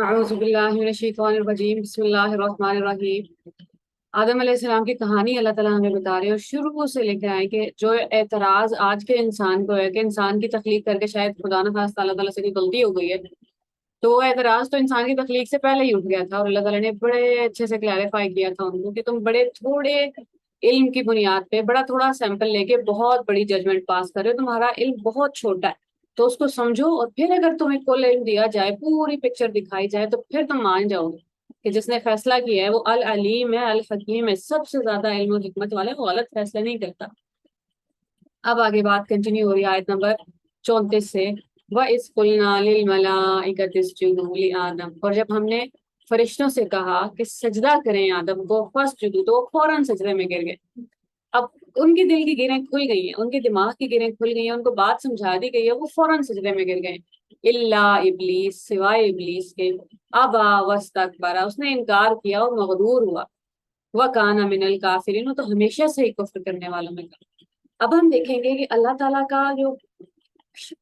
اعوذ باللہ من الشیطان الرجیم، بسم اللہ الرحمن الرحیم۔ آدم علیہ السلام کی کہانی اللہ تعالیٰ ہمیں بتا رہے ہیں، اور شروع سے لے کے آئے کہ جو اعتراض آج کے انسان کو ہے کہ انسان کی تخلیق کر کے شاید خدا نہ خواستہ اللہ تعالیٰ سے کوئی غلطی ہو گئی ہے، تو وہ اعتراض تو انسان کی تخلیق سے پہلے ہی اٹھ گیا تھا، اور اللہ تعالیٰ نے بڑے اچھے سے کلیریفائی کیا تھا ان کو کہ تم بڑے تھوڑے علم کی بنیاد پہ بڑا تھوڑا سیمپل لے کے بہت بڑی ججمنٹ پاس کر رہے ہو، تمہارا علم بہت چھوٹا ہے، تو اس کو سمجھو، اور پھر اگر تمہیں کل علم دیا جائے، پوری پکچر دکھائی جائے، تو پھر تم مان جاؤ گے کہ جس نے فیصلہ کیا ہے وہ العلیم ہے، الحکیم ہے، سب سے زیادہ علم و حکمت والا ہے، وہ غلط فیصلہ نہیں کرتا۔ اب آگے بات کنٹینیو ہو رہی ہے آیت نمبر 34 سے، وَإِذْ قُلْنَا لِلْمَلَائِكَةِ اسْجُدُوا لِآدَمَ، اور جب ہم نے فرشتوں سے کہا کہ سجدہ کریں آدم کو، فَاسْجُدُوا، تو وہ فوراً سجدے میں گر گئے۔ اب ان کی دل کی گرہیں کھل گئی ہیں، ان کے دماغ کی گرہیں کھل گئی ہیں، ان کو بات سمجھا دی گئی ہے، وہ فوراً سجدے میں گر گئے۔ اللہ ابلیس، سوائے ابلیس کے، ابا واستکبر، اس نے انکار کیا اور مغرور ہوا، وکان من الکافرین، تو ہمیشہ سے ہی کفر کرنے والوں میں تھا۔ اب ہم دیکھیں گے کہ اللہ تعالیٰ کا جو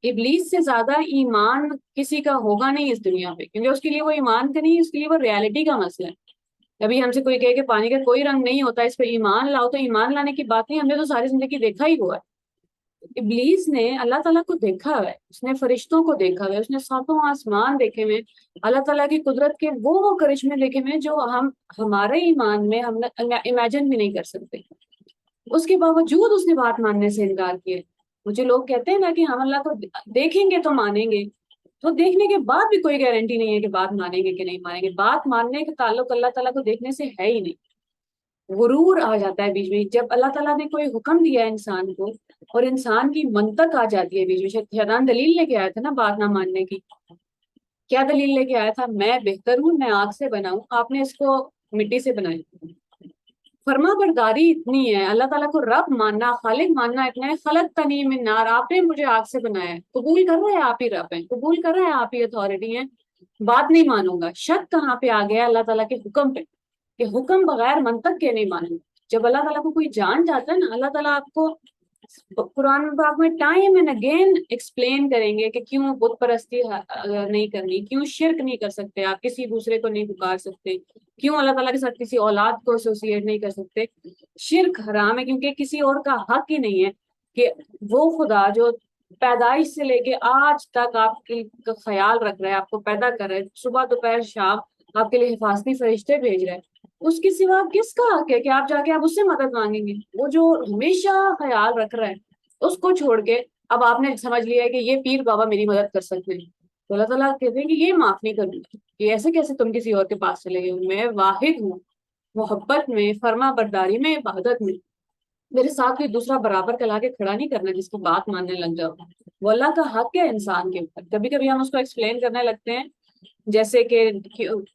ابلیس سے زیادہ ایمان کسی کا ہوگا نہیں اس دنیا پہ، کیونکہ اس کے لیے وہ ایمان کا نہیں، اس کے لیے وہ ریالٹی کا مسئلہ ہے۔ ابھی ہم سے کوئی کہے کہ پانی کا کوئی رنگ نہیں ہوتا، اس پہ ایمان لاؤ، تو ایمان لانے کی بات نہیں، ہم نے تو ساری زندگی دیکھا ہی ہوا ہے۔ ابلیس نے اللہ تعالیٰ کو دیکھا ہے، اس نے فرشتوں کو دیکھا ہے، اس نے ساتوں آسمان دیکھے ہوئے، اللہ تعالیٰ کی قدرت کے وہ کرشمے دیکھے ہوئے جو ہم ہمارے ایمان میں ہم امیجن بھی نہیں کر سکتے۔ اس کے باوجود اس نے بات ماننے سے انکار کیا۔ مجھے لوگ کہتے ہیں نا کہ ہم اللہ کو دیکھیں گے تو مانیں گے، تو دیکھنے کے بعد بھی کوئی گارنٹی نہیں ہے کہ بات مانیں گے کہ نہیں مانیں گے۔ بات ماننے کا تعلق اللہ تعالیٰ کو دیکھنے سے ہے ہی نہیں۔ غرور آ جاتا ہے بیچ میں، جب اللہ تعالیٰ نے کوئی حکم دیا ہے انسان کو اور انسان کی منطق آ جاتی ہے بیچ میں۔ شیطان دلیل لے کے آیا تھا نا بات نہ ماننے کی، کیا دلیل لے کے آیا تھا؟ میں بہتر ہوں، میں آگ سے بنا ہوں، آپ نے اس کو مٹی سے بنایا۔ فرما برداری اتنی ہے، اللہ تعالیٰ کو رب ماننا، خالق ماننا اتنا ہے، خلقتنی من نار، آپ نے مجھے آگ سے بنایا ہے، قبول کر رہے ہیں آپ ہی رب ہیں، قبول کر رہے ہیں آپ ہی اتھارٹی ہیں، بات نہیں مانوں گا۔ شک کہاں پہ آ گیا اللہ تعالیٰ کے حکم پہ، کہ حکم بغیر منطق کے نہیں مانوں گا۔ جب اللہ تعالیٰ کو کوئی جان جاتا ہے نا، اللہ تعالیٰ آپ کو قرآن پاک میں ٹائم اینڈ اگین ایکسپلین کریں گے کہ کیوں بت پرستی نہیں کرنی، کیوں شرک نہیں کر سکتے، آپ کسی دوسرے کو نہیں پکار سکتے، کیوں اللہ تعالیٰ کے ساتھ کسی اولاد کو ایسوسیٹ نہیں کر سکتے۔ شرک حرام ہے کیونکہ کسی اور کا حق ہی نہیں ہے کہ وہ خدا جو پیدائش سے لے کے آج تک آپ کا خیال رکھ رہا ہے، آپ کو پیدا کر رہا ہے، صبح دوپہر شام آپ کے لیے حفاظتی فرشتے بھیج رہے ہیں، اس کے سوا کس کا حق ہے کہ آپ جا کے آپ اس سے مدد مانگیں گے؟ وہ جو ہمیشہ خیال رکھ رہا ہے اس کو چھوڑ کے اب آپ نے سمجھ لیا ہے کہ یہ پیر بابا میری مدد کر سکتے ہیں، تو اللہ تعالیٰ کہتے ہیں کہ یہ معاف نہیں کروں گا، کہ ایسے کیسے تم کسی اور کے پاس چلے گئے؟ میں واحد ہوں، محبت میں، فرما برداری میں، عبادت میں، میرے ساتھ کوئی دوسرا برابر کا لا کے کھڑا نہیں کرنا جس کی بات ماننے لگ جاؤ۔ وہ اللہ کا حق ہے انسان کے اوپر۔ کبھی کبھی ہم اس کو ایکسپلین کرنے لگتے ہیں، جیسے کہ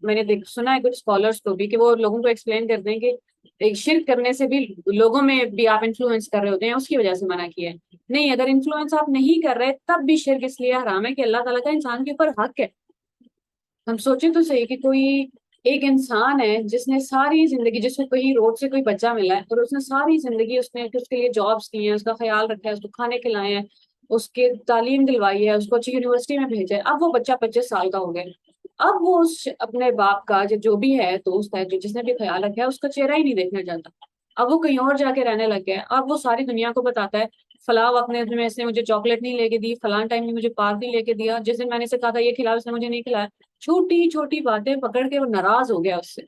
میں نے سنا ہے کچھ اسکالرس کو بھی کہ وہ لوگوں کو ایکسپلین کرتے ہیں کہ ایک شرک کرنے سے بھی لوگوں میں بھی آپ انفلوئنس کر رہے ہوتے ہیں، اس کی وجہ سے منع کیا ہے۔ نہیں، اگر انفلوئنس آپ نہیں کر رہے تب بھی شرک اس لیے حرام ہے کہ اللہ تعالیٰ کا انسان کے اوپر حق ہے۔ ہم سوچیں تو صحیح کہ کوئی ایک انسان ہے جس نے ساری زندگی، جس کو کہیں روڈ سے کوئی بچہ ملا ہے اور اس نے ساری زندگی اس کے لیے جابس کی ہیں، اس کا خیال رکھا ہے، اس کو کھانے کھلائے ہیں، اس کے تعلیم دلوائی ہے، اس کو اچھی یونیورسٹی میں بھیجا ہے، اب وہ بچہ 25 سال کا ہو گیا، اب وہ اپنے باپ کا جو بھی ہے دوست ہے، جس نے بھی خیال رکھا ہے، اس کا چہرہ ہی نہیں دیکھنا چاہتا۔ اب وہ کہیں اور جا کے رہنے لگ گیا ہے، اب وہ ساری دنیا کو بتاتا ہے فلاں وقت میں اس نے مجھے چاکلیٹ نہیں لے کے دی، فلاں ٹائم نے مجھے پارک نہیں لے کے دیا، جس دن میں نے اسے کہا تھا یہ کھلاؤ اس نے مجھے نہیں کھلایا۔ چھوٹی چھوٹی باتیں پکڑ کے وہ ناراض ہو گیا اس سے،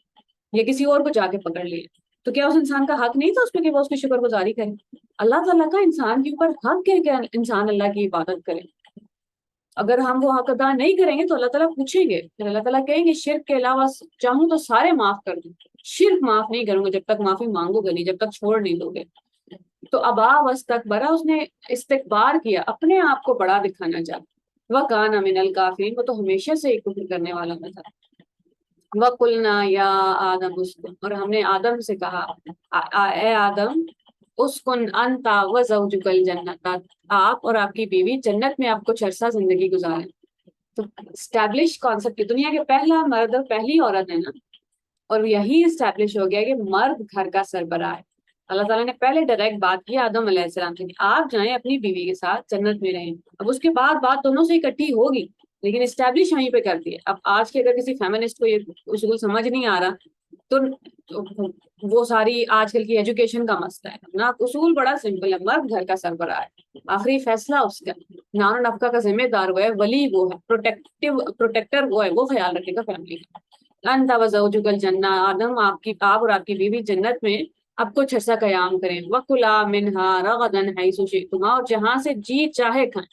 یا کسی اور کو جا کے پکڑ لیا، تو کیا اس انسان کا حق نہیں تھا اس پہ کہ وہ اس کی شکر گزاری کرے؟ اللہ تعالیٰ کا انسان کے اوپر حق ہے کہ انسان اللہ کی عبادت کرے۔ اگر ہم وہ حق ادا نہیں کریں گے تو اللہ تعالیٰ پوچھیں گے، پھر اللہ تعالیٰ کہیں گے شرک کے علاوہ چاہوں تو سارے معاف کر دوں، شرک معاف نہیں کروں گا جب تک معافی مانگو گے نہیں، جب تک چھوڑ نہیں دو گے۔ تو ابا واستکبر، اس نے استکبار کیا، اپنے آپ کو بڑا دکھانا چاہا، وکان من الکافرین، وہ تو ہمیشہ سے ایک کفر کرنے والا میں تھا۔ وَقُلْنَا یا آدم اسکن، اور ہم نے آدم سے کہا اے آدم اسکن انتا وزوجک الجنت، آپ اور آپ کی بیوی جنت میں آپ کچھ عرصہ زندگی گزاریں۔ تو اسٹیبلش کانسیپٹ، دنیا کے پہلا مرد اور پہلی عورت ہے نا، اور یہی اسٹیبلش ہو گیا کہ مرد گھر کا سربراہ ہے۔ اللہ تعالیٰ نے پہلے ڈائریکٹ بات کی آدم علیہ السلام سے کہ آپ جائیں اپنی بیوی کے ساتھ جنت میں رہیں، اب اس کے بعد بات دونوں سے اکٹھی ہوگی، لیکن اسٹیبلش وہیں پہ کرتی ہے. اب آج کے اگر کسی فیمنسٹ کو یہ اصول سمجھ نہیں آ رہا تو وہ ساری آج کل کی ایجوکیشن کا مسئلہ ہے نا. اصول بڑا سمپل ہے, مرد گھر کا سربراہ ہے, آخری فیصلہ اس کا, نان و نفقہ کا ذمہ دار وہ ہے, ولی وہ ہے, پروٹیکٹر وہ ہے, وہ خیال رکھے گا فیملی کا. انت وزوجک الجنہ, آدم آپ اور آپ کی بیوی جنت میں اب کچھ عرصہ قیام کریں. وَكُلَا مِنْهَا رَغَدًا حَيْثُ شِئْتُمَا, اور جہاں سے جی چاہے کھائیں.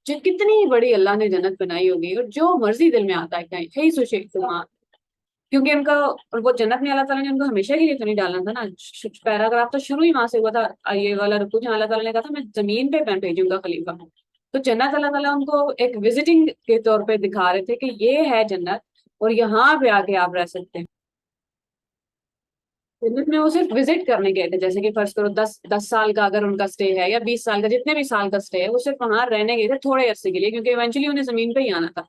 جو کتنی بڑی اللہ نے جنت بنائی ہوگی, اور جو مرضی دل میں آتا ہے کہیں حَيْثُ شِئْتُمَا, کیونکہ ان کا وہ جنت میں اللہ تعالیٰ نے ان کو ہمیشہ کے لیے تو نہیں ڈالنا تھا نا. پیراگراف تو شروع ہی وہاں سے ہوا تھا, یہ والا رکو جہاں اللہ تعالیٰ نے کہا تھا میں زمین پہ بھیجوں گا خلیفہ. تو جنت اللہ تعالیٰ ان کو ایک وزٹنگ کے طور پہ دکھا رہے تھے کہ یہ ہے جنت, اور یہاں پہ آ کے آپ رہ سکتے ہیں. جنت میں وہ صرف وزٹ کرنے گئے تھے, جیسے کہ فرض کرو 10 سال کا اگر ان کا اسٹے ہے, یا 20 سال کا, جتنے بھی سال کا اسٹے ہے, وہ صرف وہاں رہنے گئے تھے تھوڑے عرصے کے لیے, کیونکہ ایونچولی انہیں زمین پہ ہی آنا تھا.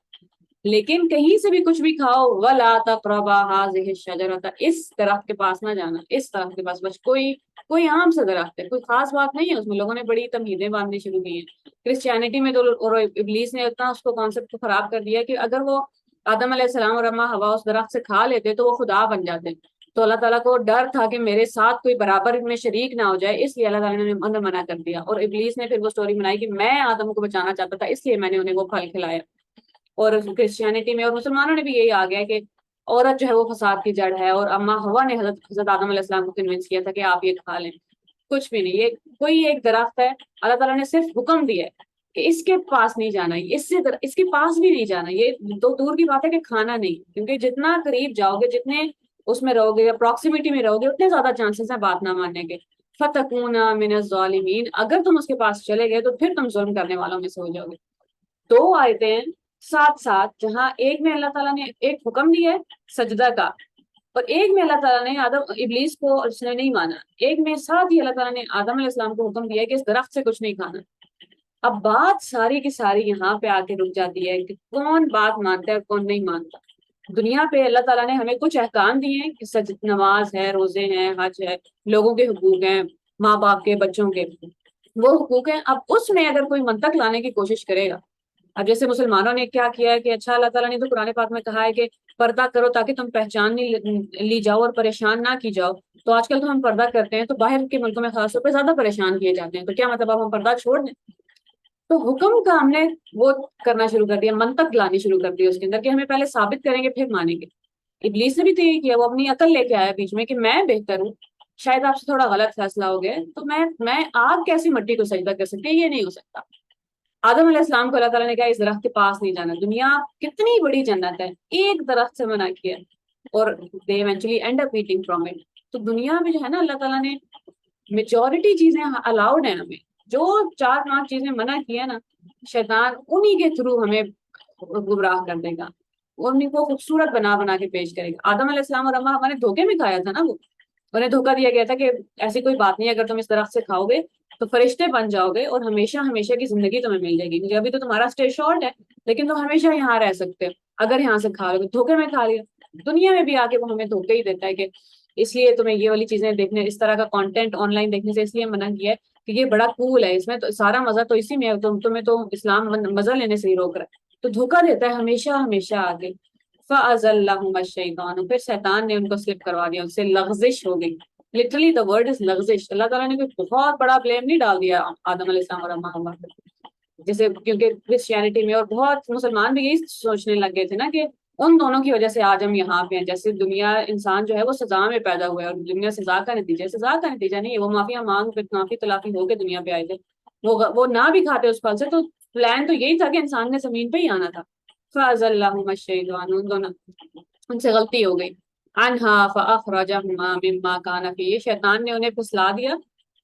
لیکن کہیں سے بھی کچھ بھی کھاؤ, وَلَا تَقْرَبَا هَٰذِهِ الشَّجَرَةَ, اس درخت کے پاس نہ جانا, اس درخت کے پاس. بس کوئی عام سا درخت ہے, کوئی خاص بات نہیں ہے اس میں. لوگوں نے بڑی تمہیدیں باندھنی شروع کی ہیں کرسچینٹی میں تو, اور ابلیس نے اتنا اس کو کانسیپٹ کو خراب کر دیا کہ اگر وہ آدم علیہ السلام اور اما حوا اس درخت سے کھا لیتے تو وہ خدا بن جاتے. تو اللہ تعالیٰ کو ڈر تھا کہ میرے ساتھ کوئی برابر میں شریک نہ ہو جائے, اس لیے اللہ تعالیٰ نے انہیں منع کر دیا. اور ابلیس نے پھر وہ سٹوری بنائی کہ میں آدم کو بچانا چاہتا تھا, اس لیے میں نے انہیں وہ پھل کھلایا. اور کرسچینٹی میں اور مسلمانوں نے بھی یہی آ گیا کہ عورت جو ہے وہ فساد کی جڑ ہے, اور اما ہوا نے حضرت آدم علیہ السلام کو کنونس کیا تھا کہ آپ یہ کھا لیں. کچھ بھی نہیں, یہ کوئی ایک درخت ہے, اللہ تعالیٰ نے صرف حکم دیا ہے کہ اس کے پاس نہیں جانا, اس کے پاس بھی نہیں جانا. یہ تو دور کی بات ہے کہ کھانا نہیں, کیونکہ جتنا قریب جاؤ گے, جتنے اس میں رہو گے یا پراکسیمیٹی میں رہو گے, اتنے زیادہ چانسز ہیں بات نہ ماننے کے. فَتَكُونَ مِنَ الظَّالِمِينَ, اگر تم اس کے پاس چلے گئے تو پھر تم ظلم کرنے والوں میں سے ہو جاؤ گے. دو آیتیں ہیں ساتھ ساتھ, جہاں ایک میں اللہ تعالیٰ نے ایک حکم دیا ہے سجدہ کا, اور ایک میں اللہ تعالیٰ نے آدم ابلیس کو, اس نے نہیں مانا, ایک میں ساتھ ہی اللہ تعالیٰ نے آدم علیہ السلام کو حکم دیا ہے کہ اس درخت سے کچھ نہیں کھانا. اب بات ساری کی ساری یہاں پہ آ کے رک جاتی ہے کہ کون بات مانتا ہے اور کون نہیں مانتا. دنیا پہ اللہ تعالیٰ نے ہمیں کچھ احکام دیے ہیں کہ نماز ہے, روزے ہیں, حج ہے, لوگوں کے حقوق ہیں, ماں باپ کے, بچوں کے, وہ حقوق ہیں. اب اس میں اگر کوئی منطق لانے کی کوشش کرے گا, اب جیسے مسلمانوں نے کیا کیا ہے کہ اچھا اللہ تعالیٰ نے تو قرآن پاک میں کہا ہے کہ پردہ کرو تاکہ تم پہچان نہیں لی جاؤ اور پریشان نہ کی جاؤ. تو آج کل تو ہم پردہ کرتے ہیں تو باہر کے ملکوں میں خاص طور پہ زیادہ پریشان کیے جاتے ہیں. تو کیا مطلب اب ہم پردہ چھوڑ دیں؟ تو حکم کا ہم نے وہ کرنا شروع کر دیا, منطق لانی شروع کر دی اس کے اندر کہ ہمیں پہلے ثابت کریں گے پھر مانیں گے. ابلیس نے بھی تو یہ کیا, وہ اپنی عقل لے کے آیا بیچ میں کہ میں بہتر ہوں, شاید آپ سے تھوڑا غلط فیصلہ ہو گیا, تو میں آپ کیسی مٹی کو سجدہ کر سکتے, یہ نہیں ہو سکتا. آدم علیہ السلام کو اللہ تعالیٰ نے کہا اس درخت کے پاس نہیں جانا. دنیا کتنی بڑی جنت ہے, ایک درخت سے منع کیا, اور they eventually end up eating from it. تو دنیا میں جو ہے نا اللہ تعالیٰ نے میجورٹی چیزیں الاؤڈ ہیں ہمیں, جو 4-5 چیزیں منع کی ہیں نا, شیطان انہی کے تھرو ہمیں گمراہ کر دے گا, انہیں کو خوبصورت بنا کے پیش کرے گا. آدم علیہ السلام اور اما ہمارے دھوکے میں کھایا تھا نا, وہ انہیں دھوکہ دیا گیا تھا کہ ایسی کوئی بات نہیں, اگر تم اس درخت سے کھاؤ گے تو فرشتے بن جاؤ گے اور ہمیشہ ہمیشہ کی زندگی تمہیں مل جائے گی, کیونکہ ابھی تو تمہارا اسٹے شارٹ ہے لیکن تم ہمیشہ یہاں رہ سکتے ہو اگر یہاں سے کھا لو. دھوکے میں کھا لیا. دنیا میں بھی آ کے وہ ہمیں دھوکے ہی دیتا ہے کہ اس لیے تمہیں یہ والی چیزیں دیکھنے, اس طرح کا کانٹینٹ آن لائن دیکھنے سے اس لیے منع کیا ہے کہ یہ بڑا کول ہے, اس میں تو سارا مزہ تو اسی میں ہے, تمہیں تو اسلام مزہ لینے سے ہی روک رہا ہے. تو دھوکہ دیتا ہے ہمیشہ ہمیشہ آگے. فَأَزَلَّهُمَا الشَّيْطَانُ, پھر شیطان نے ان کو سلپ کروا دیا, ان سے لغزش ہو گئی. Literally the word is لغزش. اللہ تعالیٰ نے کوئی بہت بڑا بلیم نہیں ڈال دیا آدم علیہ السلام اور اما حوا پہ, جیسے کیونکہ کرسچینٹی میں اور بہت مسلمان بھی یہی سوچنے لگ گئے تھے نا کہ ان دونوں کی وجہ سے آج ہم یہاں پہ ہیں. جیسے دنیا انسان جو ہے وہ سزا میں پیدا ہوا ہے, اور دنیا سزا کا نتیجہ ہے. سزا کا نتیجہ نہیں ہے, وہ معافیا مانگ معافی تلافی ہو کے دنیا پہ آئے تھے. وہ نہ بھی کھاتے اس پھل سے, تو پلان تو یہی تھا کہ انسان نے زمین پہ ہی آنا تھا. فَأَزَلَّهُمَا الشَّيْطَانُ, ان دونوں ان سے غلطی ہو گئی. عنہا فَأَخْرَجَهُمَا مِمَّا كَانَ فِيهِ, شیطان نے انہیں پھسلا دیا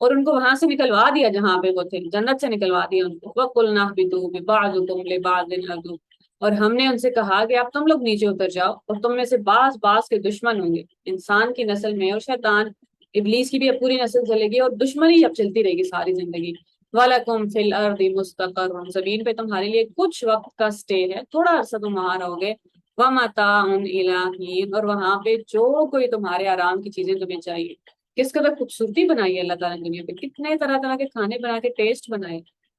اور ان کو وہاں سے نکلوا دیا جہاں پہ وہ تھے, جنت سے نکلوا دیا ان کو. وَقُلْنَا اهْبِطُوا بَعْضُكُمْ لِبَعْضٍ عَدُوٌّ, اور ہم نے ان سے کہا کہ اب تم لوگ نیچے اتر جاؤ, اور تم میں سے بعض کے دشمن ہوں گے انسان کی نسل میں, اور شیطان ابلیس کی بھی اب پوری نسل چلے گی, اور دشمنی اب چلتی رہے گی ساری زندگی. وَلَكُمْ فِي الْأَرْضِ مُسْتَقَرٌّ, زمین پہ تمہارے لیے کچھ وقت کا سٹے ہے, تھوڑا عرصہ تم وہاں رہو گے. وَمَتَاعٌ إِلَىٰ حِينٍ, اور وہاں پہ جو کوئی تمہارے آرام کی چیزیں تمہیں چاہیے. کس قدر خوبصورتی بنائی ہے اللہ تعالیٰ نے دنیا پہ, کتنے طرح طرح کے کھانے بنا کے ٹیسٹ بنائے,